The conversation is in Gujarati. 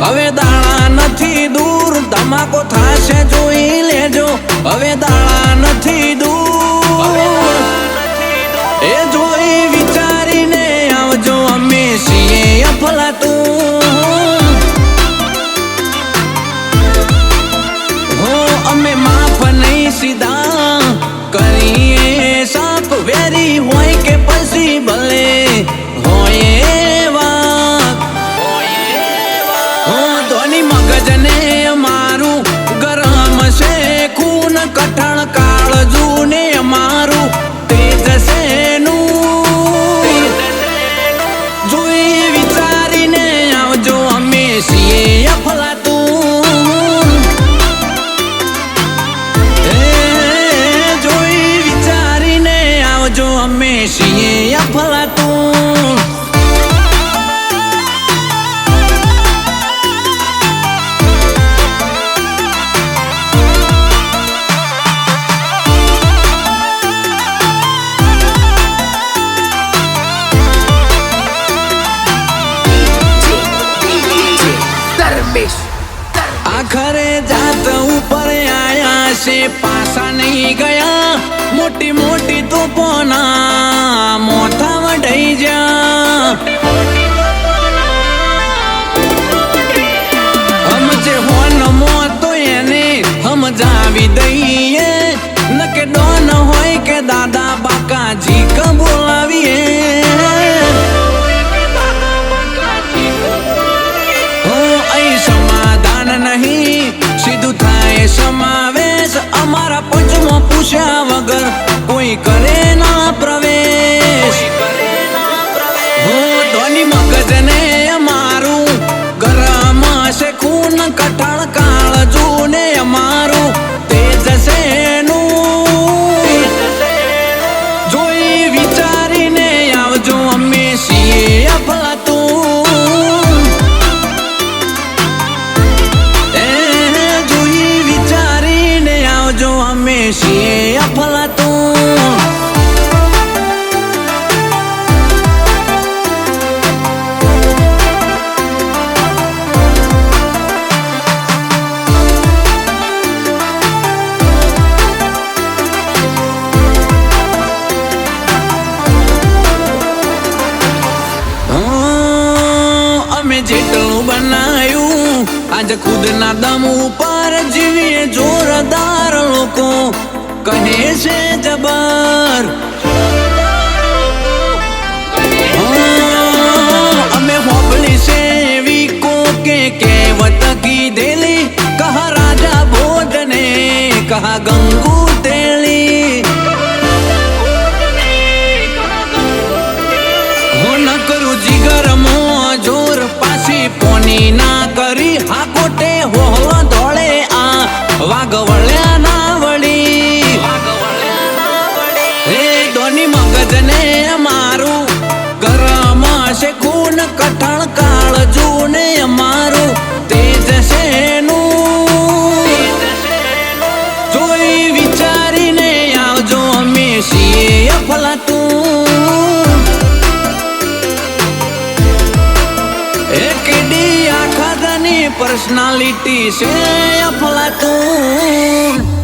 હવે દાણા નથી દૂર ધમાકો થાશે જોઈ લેજો હવે દાણા નથી દૂર એ જોઈ વિચારીને આવજો અમે છીએ અફલાતું હો અમે માફ નહીં સીધા કરીએ સાપ વેરી હોય કે પછી ભલે હોય મગજને અમારું ગરમ છે ખૂન કઠણ કાળજું ને અમારું તેજ છે જોઈ વિચારીને આવજો અમે છીએ અફલાતું જોઈ વિચારીને આવજો અમે છીએ અફલાતું આખરે જાત ઉપર આયા છે પાસા નહીં ગયા મોટી મોટી તોપોના મોથા વઢાઈ જા સમજે હોન મોતો એને સમજાવી દઈએ ન કે ડોન હોય કે દાદા બાકાજી ક બોલાવીએ નહીં સીધું થાય સમાવેશ અમારા પંચમાં પૂછ્યા વગર કોઈ કરે ના પ્રવેશ ધોની મગજને અમારું ગરમ છે ખૂન કઠણ કાળજું ને અમારું તેજ છે જોઈ વિચારીને આવજો અમે છીએ અફલાતું છીએ અફલાતું અમે જેટલું બનાયું આજ ખુદના દમ ઉપર જીવીએ જોરદાર લોકો કહે છે જબર અમે હોબળી છે એવી કોકે કહેવત કીધેલી કહા રાજા ભોજને કહા ગંગુ તેલી હો ન કરું જીગર મો જોર પાછી પોની ના કરી હા કોટે હોવ ધોળે આ વાગવળ્યા ના વળી મગજને અમારું ગરમ છે ખૂન કઠણ કાળજું ને અમારું તેજ છે જોઈ વિચારીને આવજો અમે છીએ અફલાતું એકડી આખાની પર્સનાલિટી છે અફલાતું